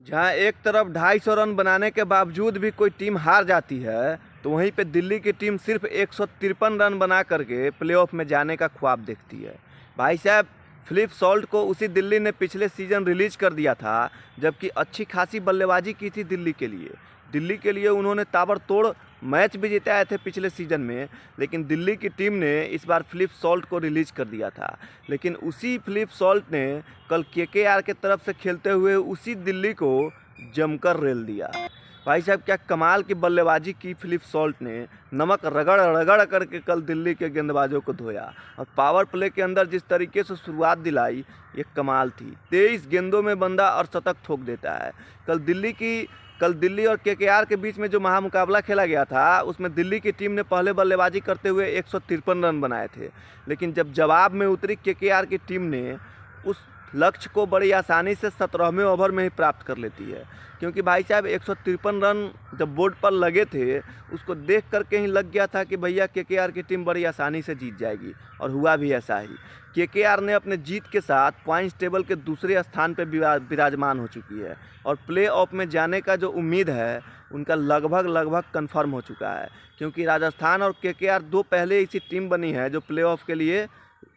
जहां एक तरफ 250 रन बनाने के बावजूद भी कोई टीम हार जाती है, तो वहीं पे दिल्ली की टीम सिर्फ 153 रन बना करके प्लेऑफ में जाने का ख्वाब देखती है। भाई साहब, फिलिप सॉल्ट को उसी दिल्ली ने पिछले सीज़न रिलीज कर दिया था, जबकि अच्छी खासी बल्लेबाजी की थी दिल्ली के लिए। उन्होंने ताबड़तोड़ मैच भी जिताए थे पिछले सीज़न में, लेकिन दिल्ली की टीम ने इस बार फिलिप सॉल्ट को रिलीज कर दिया था। लेकिन उसी फिलिप सॉल्ट ने कल केकेआर के तरफ से खेलते हुए उसी दिल्ली को जमकर रेल दिया। भाई साहब, क्या कमाल की बल्लेबाजी की फिलिप सॉल्ट ने। नमक रगड़ रगड़ करके कल दिल्ली के गेंदबाजों को धोया, और पावर प्ले के अंदर जिस तरीके से शुरुआत दिलाई, ये कमाल थी। 23 गेंदों में बंदा अर्धशतक ठोक देता है। कल दिल्ली और केकेआर के बीच में जो महामुकाबला खेला गया था, उसमें दिल्ली की टीम ने पहले बल्लेबाजी करते हुए 153 रन बनाए थे, लेकिन जब जवाब में उतरी केकेआर की टीम ने, उस लक्ष्य को बड़ी आसानी से 17वें ओवर में ही प्राप्त कर लेती है। क्योंकि भाई साहब, 153 रन जब बोर्ड पर लगे थे, उसको देख करके ही लग गया था कि भैया केकेआर की टीम बड़ी आसानी से जीत जाएगी, और हुआ भी ऐसा ही। केकेआर ने अपने जीत के साथ पॉइंट्स टेबल के दूसरे स्थान पर विराजमान हो चुकी है, और प्ले ऑफ में जाने का जो उम्मीद है उनका लगभग कन्फर्म हो चुका है। क्योंकि राजस्थान और केकेआर दो पहले ऐसी टीम बनी है जो प्ले ऑफ के लिए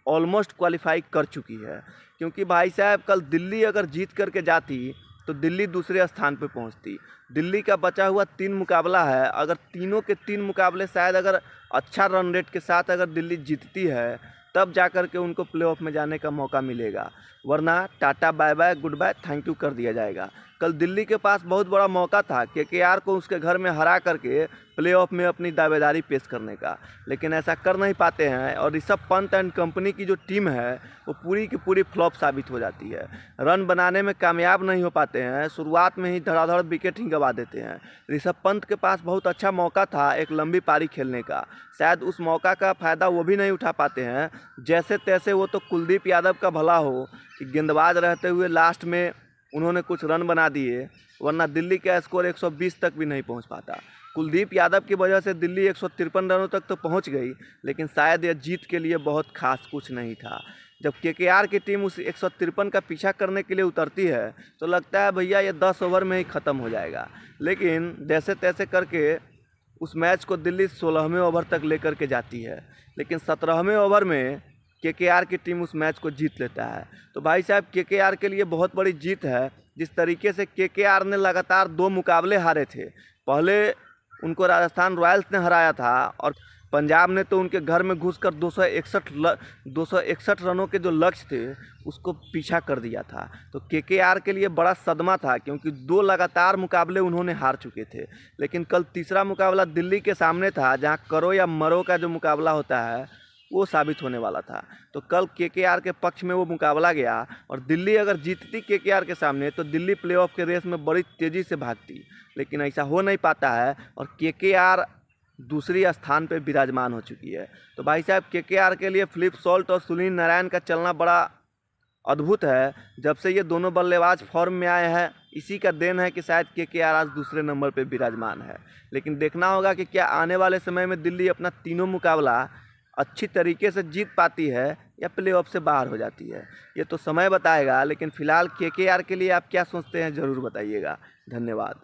ऑलमोस्ट क्वालिफाई कर चुकी है। क्योंकि भाई साहब, कल दिल्ली अगर जीत करके जाती तो दिल्ली दूसरे स्थान पर पहुंचती। दिल्ली का बचा हुआ 3 मुकाबला है, अगर तीनों के 3 मुकाबले शायद अगर अच्छा रन रेट के साथ अगर दिल्ली जीतती है, तब जा कर के उनको प्लेऑफ में जाने का मौका मिलेगा, वरना tata bye bye goodbye thank you कर दिया जाएगा। कल दिल्ली के पास बहुत बड़ा मौका था केकेआर को उसके घर में हरा करके प्लेऑफ में अपनी दावेदारी पेश करने का, लेकिन ऐसा कर नहीं पाते हैं, और ऋषभ पंत एंड कंपनी की जो टीम है वो पूरी की पूरी फ्लॉप साबित हो जाती है। रन बनाने में कामयाब नहीं हो पाते हैं, शुरुआत में ही धड़ाधड़ विकेट ही गंवा देते हैं। ऋषभ पंत के पास बहुत अच्छा मौका था एक लंबी पारी खेलने का, शायद उस मौका का फ़ायदा वो भी नहीं उठा पाते हैं। जैसे तैसे वो तो कुलदीप यादव का भला हो कि गेंदबाज रहते हुए लास्ट में उन्होंने कुछ रन बना दिए, वरना दिल्ली का स्कोर 120 तक भी नहीं पहुंच पाता। कुलदीप यादव की वजह से दिल्ली 153 रनों तक तो पहुंच गई, लेकिन शायद यह जीत के लिए बहुत खास कुछ नहीं था। जब केकेआर की टीम उस 153 का पीछा करने के लिए उतरती है, तो लगता है भैया ये 10 ओवर में ही ख़त्म हो जाएगा, लेकिन जैसे तैसे करके उस मैच को दिल्ली 16वें ओवर तक लेकर के जाती है, लेकिन 17वें ओवर में केकेआर की टीम उस मैच को जीत लेता है। तो भाई साहब, केकेआर के लिए बहुत बड़ी जीत है। जिस तरीके से केकेआर ने लगातार 2 मुकाबले हारे थे, पहले उनको राजस्थान रॉयल्स ने हराया था, और पंजाब ने तो उनके घर में घुसकर 261 रनों के जो लक्ष्य थे उसको पीछा कर दिया था। तो केकेआर के लिए बड़ा सदमा था, क्योंकि 2 लगातार मुकाबले उन्होंने हार चुके थे। लेकिन कल तीसरा मुकाबला दिल्ली के सामने था, जहां करो या मरो का जो मुकाबला होता है वो साबित होने वाला था। तो कल केकेआर के पक्ष में वो मुकाबला गया, और दिल्ली अगर जीतती केकेआर के सामने तो दिल्ली प्लेऑफ के रेस में बड़ी तेज़ी से भागती, लेकिन ऐसा हो नहीं पाता है, और केकेआर दूसरी स्थान पर विराजमान हो चुकी है। तो भाई साहब, केकेआर के लिए फिलिप सॉल्ट और सुनील नारायण का चलना बड़ा अद्भुत है। जब से ये दोनों बल्लेबाज फॉर्म में आए हैं, इसी का देन है कि शायद केकेआर आज दूसरे नंबर पर विराजमान है। लेकिन देखना होगा कि क्या आने वाले समय में दिल्ली अपना तीनों मुकाबला अच्छी तरीके से जीत पाती है या प्लेऑफ से बाहर हो जाती है। ये तो समय बताएगा, लेकिन फ़िलहाल केकेआर के लिए आप क्या सोचते हैं ज़रूर बताइएगा। धन्यवाद।